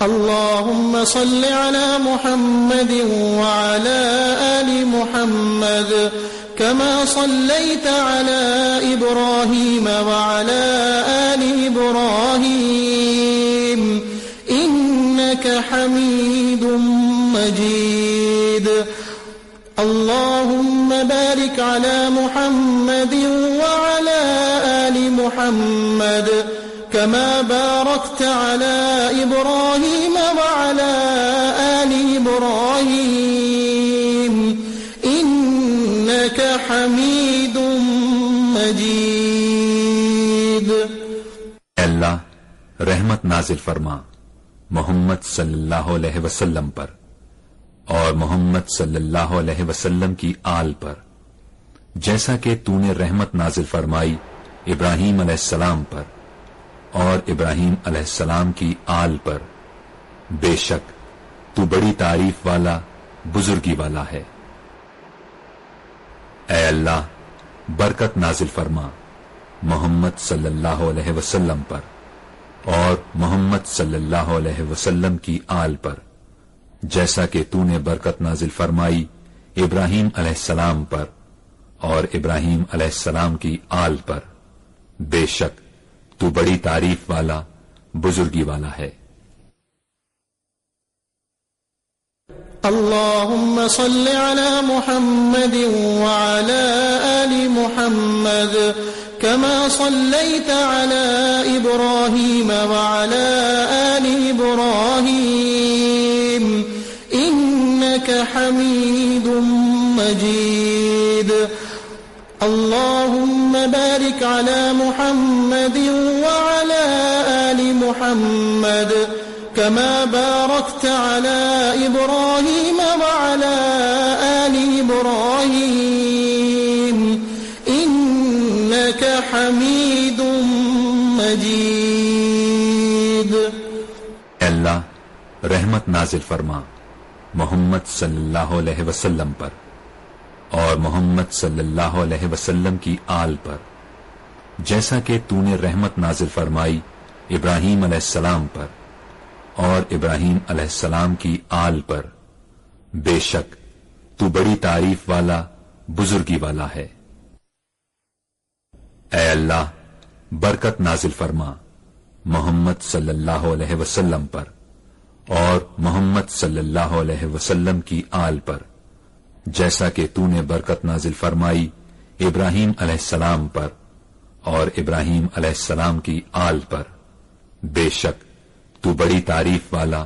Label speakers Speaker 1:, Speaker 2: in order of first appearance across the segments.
Speaker 1: اللهم صل على محمد وعلى آل محمد كما صليت على إبراهيم وعلى آل إبراهيم إنك حميد مجيد. اللهم بارك على محمد وعلى آل محمد كما باركت على إبراهيم وعلى آل إبراهيم إنك حميد مجيد.
Speaker 2: اللہ رحمت نازل فرما محمد صلی اللہ علیہ وسلم پر اور محمد صلی اللہ علیہ وسلم کی آل پر، جیسا کہ تو نے رحمت نازل فرمائی ابراہیم علیہ السلام پر اور ابراہیم علیہ السلام کی آل پر. بے شک تو بڑی تعریف والا بزرگی والا ہے. اے اللہ برکت نازل فرما محمد صلی اللہ علیہ وسلم پر اور محمد صلی اللہ علیہ وسلم کی آل پر، جیسا کہ تو نے برکت نازل فرمائی ابراہیم علیہ السلام پر اور ابراہیم علیہ السلام کی آل پر. بے شک تو بڑی تعریف والا بزرگی والا ہے.
Speaker 1: اللهم صل على محمد وعلى آل محمد كما صليت على إبراهيم وعلى آل إبراهيم إنك حميد مجيد. اللهم بارك على محمد وعلى آل محمد كما باركت على إبراهيم وعلى آل إبراهيم إنك حميد مجيد.
Speaker 2: اللہ رحمت نازل فرما محمد صلی اللہ علیہ وسلم پر اور محمد صلی اللہ علیہ وسلم کی آل پر، جیسا کہ تو نے رحمت نازل فرمائی ابراہیم علیہ السلام پر اور ابراہیم علیہ السلام کی آل پر. بے شک تو بڑی تعریف والا بزرگی والا ہے. اے اللہ برکت نازل فرما محمد صلی اللہ علیہ وسلم پر اور محمد صلی اللہ علیہ وسلم کی آل پر، جیسا کہ تو نے برکت نازل فرمائی ابراہیم علیہ السلام پر اور ابراہیم علیہ السلام کی آل پر. بے شک تو بڑی تعریف والا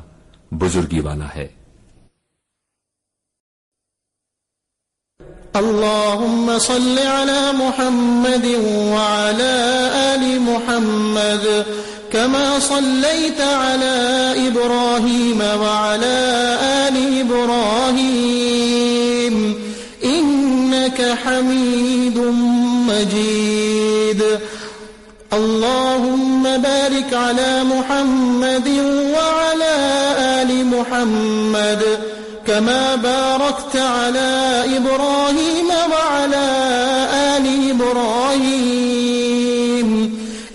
Speaker 2: بزرگی والا ہے.
Speaker 1: اللهم صل على محمد وعلى آل محمد كما صليت على إبراهيم وعلى آل إبراهيم إنك حميد مجيد. اللهم بارك على محمد وعلى آل محمد كما باركت على إبراهيم وعلى آل إبراهيم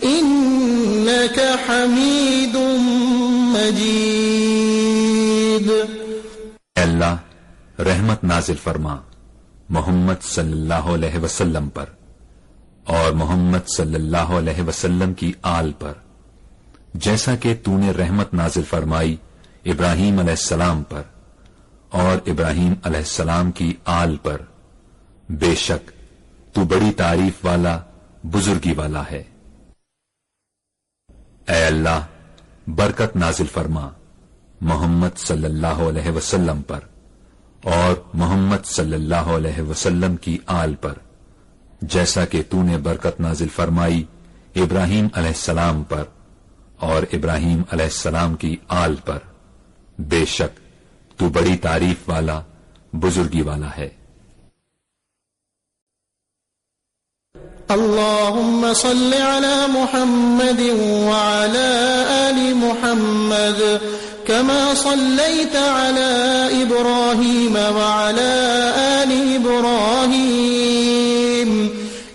Speaker 1: إنك حميد مجيد.
Speaker 2: اللہ رحمت نازل فرما محمد صلی اللہ علیہ وسلم پر اور محمد صلی اللہ علیہ وسلم کی آل پر، جیسا کہ تو نے رحمت نازل فرمائی ابراہیم علیہ السلام پر اور ابراہیم علیہ السلام کی آل پر. بے شک تو بڑی تعریف والا بزرگی والا ہے. اے اللہ برکت نازل فرما محمد صلی اللہ علیہ وسلم پر اور محمد صلی اللہ علیہ وسلم کی آل پر، جیسا کہ تو نے برکت نازل فرمائی ابراہیم علیہ السلام پر اور ابراہیم علیہ السلام کی آل پر. بے شک تو بڑی تعریف والا بزرگی والا ہے.
Speaker 1: اللهم صل على محمد وعلى آل محمد كما صليت على إبراهيم وعلى آل إبراهيم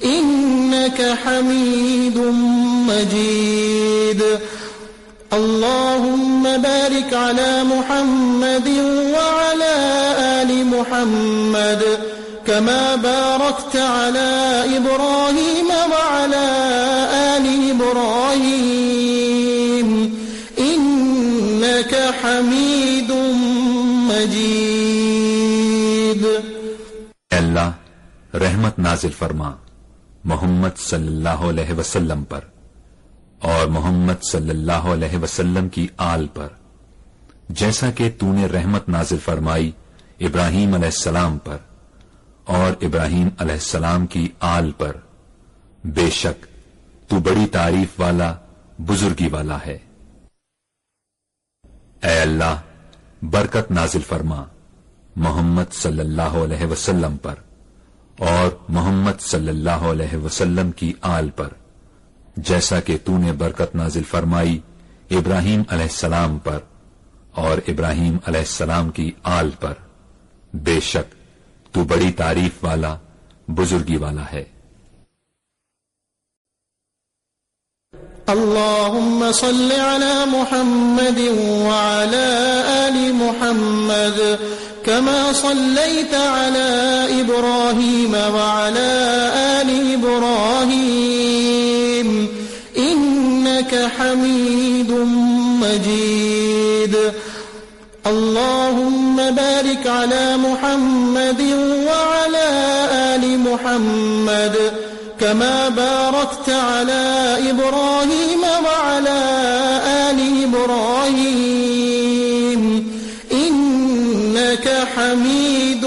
Speaker 1: إنك حميد مجيد. اللهم بارك على محمد وعلى آل محمد كما باركت على إبراهيم وعلى آل إبراهيم إنك حميد مجيد.
Speaker 2: اے اللہ رحمت نازل فرما محمد صلی اللہ علیہ وسلم پر اور محمد صلی اللہ علیہ وسلم کی آل پر، جیسا کہ تو نے رحمت نازل فرمائی ابراہیم علیہ السلام پر اور ابراہیم علیہ السلام کی آل پر. بے شک تو بڑی تعریف والا بزرگی والا ہے. اے اللہ برکت نازل فرما محمد صلی اللہ علیہ وسلم پر اور محمد صلی اللہ علیہ وسلم کی آل پر، جیسا کہ تو نے برکت نازل فرمائی ابراہیم علیہ السلام پر اور ابراہیم علیہ السلام کی آل پر. بے شک تو بڑی تعریف والا بزرگی والا ہے.
Speaker 1: اللهم صل على محمد وعلى آل محمد كما صليت على إبراهيم وعلى آل إبراهيم إنك حميد مجيد. اللهم بارك على محمد وعلى آل محمد كما باركت على إبراهيم وعلى آل إبراهيم إنك حميد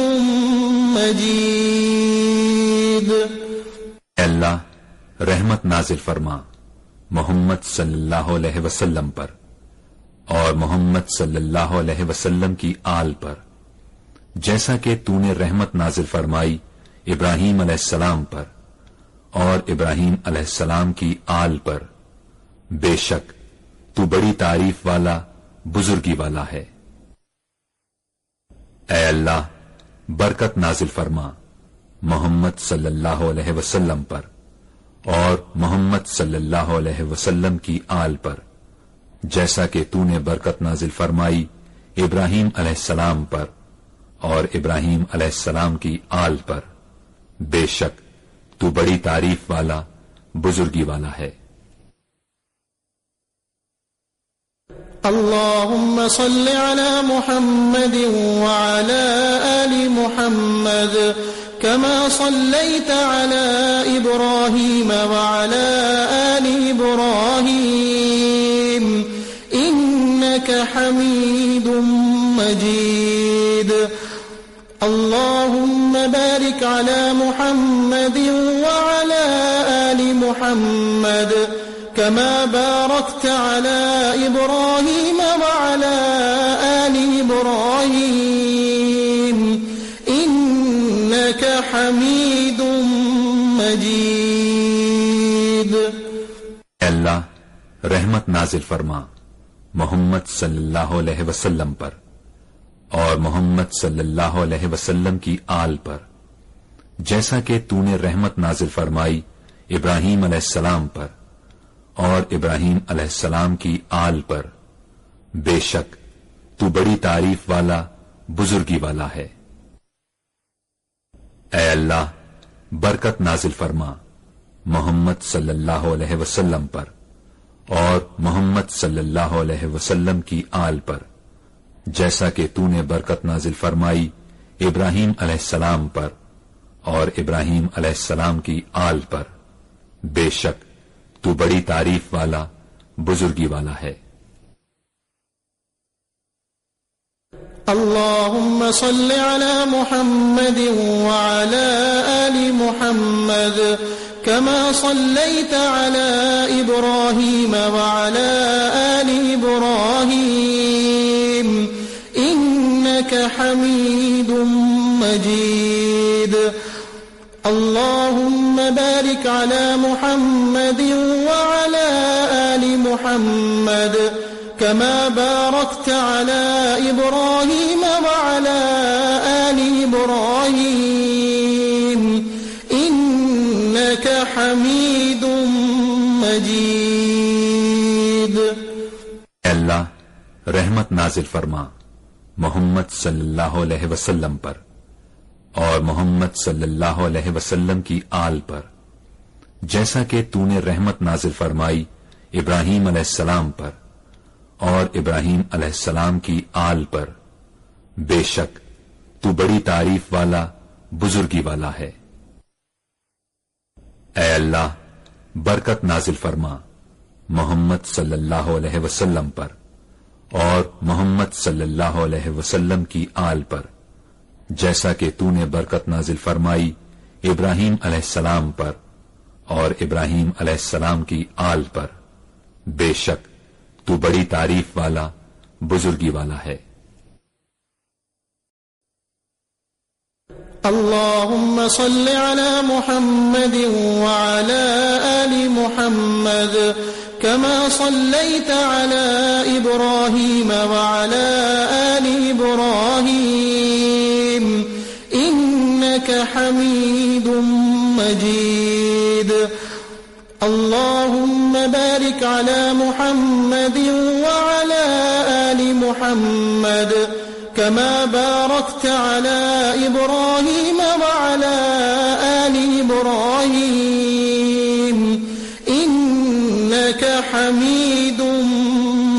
Speaker 1: مجيد.
Speaker 2: اے اللہ رحمت نازل فرما محمد صلی اللہ علیہ وسلم پر اور محمد صلی اللہ علیہ وسلم کی آل پر، جیسا کہ تو نے رحمت نازل فرمائی ابراہیم علیہ السلام پر اور ابراہیم علیہ السلام کی آل پر. بے شک تو بڑی تعریف والا بزرگی والا ہے. اے اللہ برکت نازل فرما محمد صلی اللہ علیہ وسلم پر اور محمد صلی اللہ علیہ وسلم کی آل پر، جیسا کہ تو نے برکت نازل فرمائی ابراہیم علیہ السلام پر اور ابراہیم علیہ السلام کی آل پر. بے شک تو بڑی تعریف والا بزرگی والا ہے.
Speaker 1: اللهم صل على محمد وعلى آل محمد كما صليت على إبراهيم وعلى آل إبراهيم إنك حميد مجيد. اللهم بارك على محمد وعلى آل محمد كما باركت على إبراهيم وعلى آل إبراهيم إنك حميد مجيد.
Speaker 2: اے اللہ رحمت نازل فرما محمد صلی اللہ علیہ وسلم پر اور محمد صلی اللہ علیہ وسلم کی آل پر، جیسا کہ تو نے رحمت نازل فرمائی ابراہیم علیہ السلام پر اور ابراہیم علیہ السلام کی آل پر. بے شک تو بڑی تعریف والا بزرگی والا ہے. اے اللہ برکت نازل فرما محمد صلی اللہ علیہ وسلم پر اور محمد صلی اللہ علیہ وسلم کی آل پر، جیسا کہ تو نے برکت نازل فرمائی ابراہیم علیہ السلام پر اور ابراہیم علیہ السلام کی آل پر. بے شک تو بڑی تعریف والا بزرگی والا ہے.
Speaker 1: اللهم صل على محمد وعلى آل محمد كما صليت على إبراهيم وعلى آل إبراهيم إنك حميد مجيد. اللهم بارك على محمد وعلى آل محمد كما باركت على إبراهيم وعلى آل إبراهيم إنك حميد مجيد.
Speaker 2: اے اللہ رحمت نازل فرما محمد صلی اللہ علیہ وسلم پر اور محمد صلی اللہ علیہ وسلم کی آل پر، جیسا کہ تو نے رحمت نازل فرمائی ابراہیم علیہ السلام پر اور ابراہیم علیہ السلام کی آل پر، بے شک تو بڑی تعریف والا بزرگی والا ہے۔ اے اللہ برکت نازل فرما محمد صلی اللہ علیہ وسلم پر اور محمد صلی اللہ علیہ وسلم کی آل پر، جیسا کہ تو نے برکت نازل فرمائی ابراہیم علیہ السلام پر اور ابراہیم علیہ السلام کی آل پر، بے شک تو بڑی تعریف والا بزرگی والا ہے۔
Speaker 1: اللهم صل على محمد وعلى آل محمد كما صليت على إبراهيم وعلى آل إبراهيم إنك حميد مجيد اللهم بارك على محمد وعلى آل محمد كما باركت على إبراهيم وعلى آل إبراهيم إنك حميد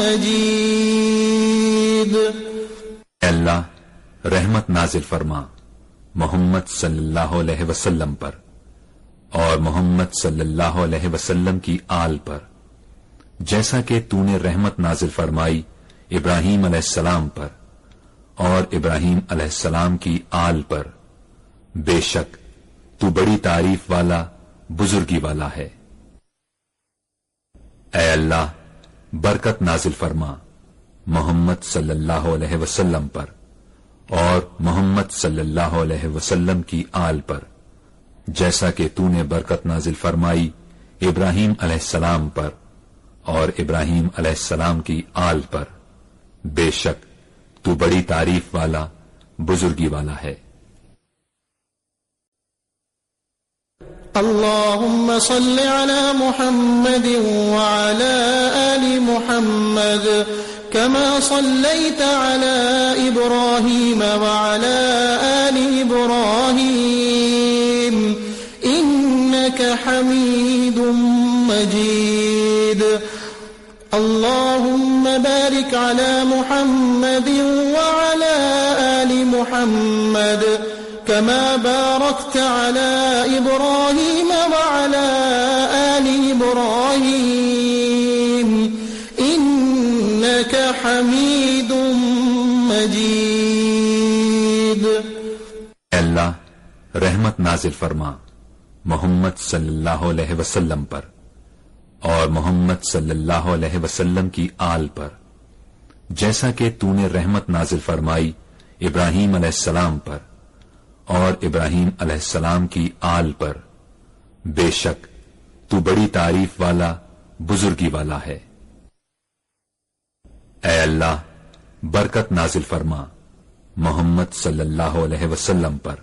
Speaker 1: مجيد۔
Speaker 2: اے اللہ رحمت نازل فرما محمد صلی اللہ علیہ وسلم پر اور محمد صلی اللہ علیہ وسلم کی آل پر، جیسا کہ تو نے رحمت نازل فرمائی ابراہیم علیہ السلام پر اور ابراہیم علیہ السلام کی آل پر، بے شک تو بڑی تعریف والا بزرگی والا ہے۔ اے اللہ برکت نازل فرما محمد صلی اللہ علیہ وسلم پر اور محمد صلی اللہ علیہ وسلم کی آل پر، جیسا کہ تو نے برکت نازل فرمائی ابراہیم علیہ السلام پر اور ابراہیم علیہ السلام کی آل پر، بے شک تو بڑی تعریف والا بزرگی والا ہے۔
Speaker 1: اللهم صل على محمد وعلى آل محمد كما صليت على إبراهيم وعلى آل إبراهيم إنك حميد مجيد اللهم بارك على محمد وعلى آل محمد كما باركت على إبراهيم وعلى آل إبراهيم إنك حميد مجيد۔
Speaker 2: اے اللہ رحمت نازل فرما محمد صلی اللہ علیہ وسلم پر اور محمد صلی اللہ علیہ وسلم کی آل پر، جیسا کہ تو نے رحمت نازل فرمائی ابراہیم علیہ السلام پر اور ابراہیم علیہ السلام کی آل پر، بے شک تو بڑی تعریف والا بزرگی والا ہے۔ اے اللہ برکت نازل فرما محمد صلی اللہ علیہ وسلم پر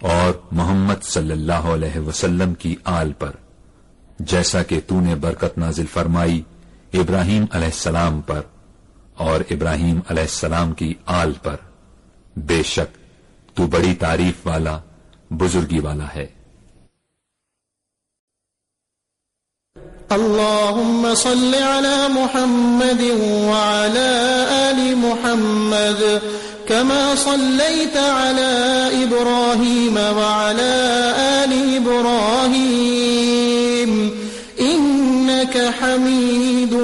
Speaker 2: اور محمد صلی اللہ علیہ وسلم کی آل پر، جیسا کہ تو نے برکت نازل فرمائی ابراہیم علیہ السلام پر اور ابراہیم علیہ السلام کی آل پر، بے شک تو بڑی تعریف والا بزرگی والا ہے۔
Speaker 1: اللهم صل على محمد وعلى آل محمد كما صليت على إبراهيم وعلى آل إبراهيم إنك حميد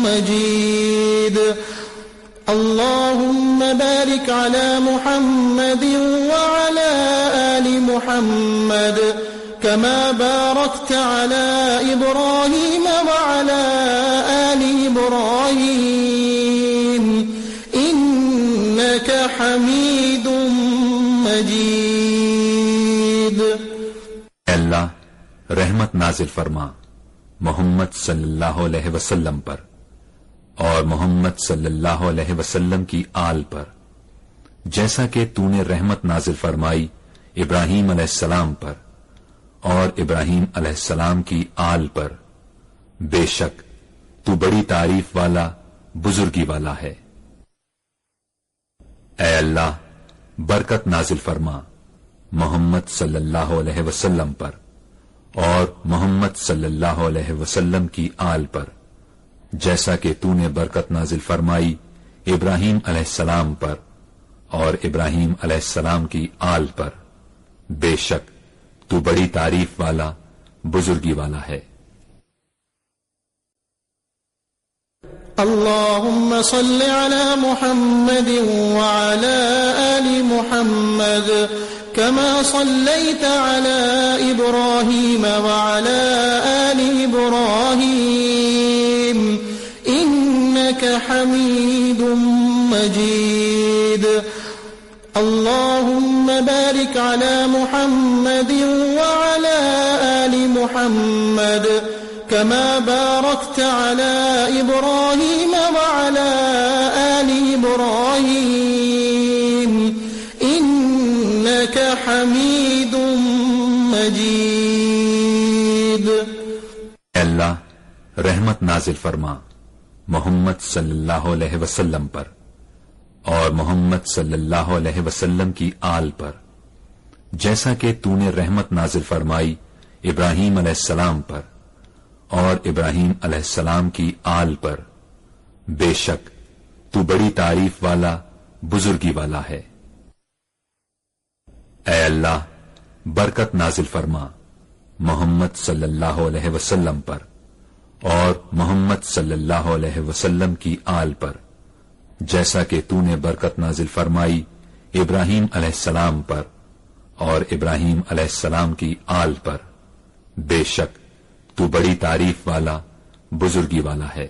Speaker 1: مجيد اللهم بارك على محمد وعلى آل محمد كما باركت على إبراهيم وعلى آل إبراهيم إنك حميد مجيد۔
Speaker 2: اے اللہ رحمت نازل فرما محمد صلی اللہ علیہ وسلم پر اور محمد صلی اللہ علیہ وسلم کی آل پر، جیسا کہ تو نے رحمت نازل فرمائی ابراہیم علیہ السلام پر اور ابراہیم علیہ السلام کی آل پر، بے شک تو بڑی تعریف والا بزرگی والا ہے۔ اے اللہ برکت نازل فرما محمد صلی اللہ علیہ وسلم پر اور محمد صلی اللہ علیہ وسلم کی آل پر، جیسا کہ تو نے برکت نازل فرمائی ابراہیم علیہ السلام پر اور ابراہیم علیہ السلام کی آل پر، بے شک تو بڑی تعریف والا بزرگی والا ہے۔
Speaker 1: اللهم صل على محمد وعلى آل محمد كما صليت على إبراهيم وعلى آل إبراهيم إنك حميد مجيد اللهم بارك على محمد وعلى آل محمد كما باركت على إبراهيم وعلى آل إبراهيم إنك حميد مجيد۔
Speaker 2: اے اللہ رحمت نازل فرما محمد صلی اللہ علیہ وسلم پر اور محمد صلی اللہ علیہ وسلم کی آل پر، جیسا کہ تو نے رحمت نازل فرمائی ابراہیم علیہ السلام پر اور ابراہیم علیہ السلام کی آل پر، بے شک تو بڑی تعریف والا بزرگی والا ہے۔ اے اللہ برکت نازل فرما محمد صلی اللہ علیہ وسلم پر اور محمد صلی اللہ علیہ وسلم کی آل پر، جیسا کہ تو نے برکت نازل فرمائی ابراہیم علیہ السلام پر اور ابراہیم علیہ السلام کی آل پر، بے شک تو بڑی تعریف والا بزرگی والا ہے۔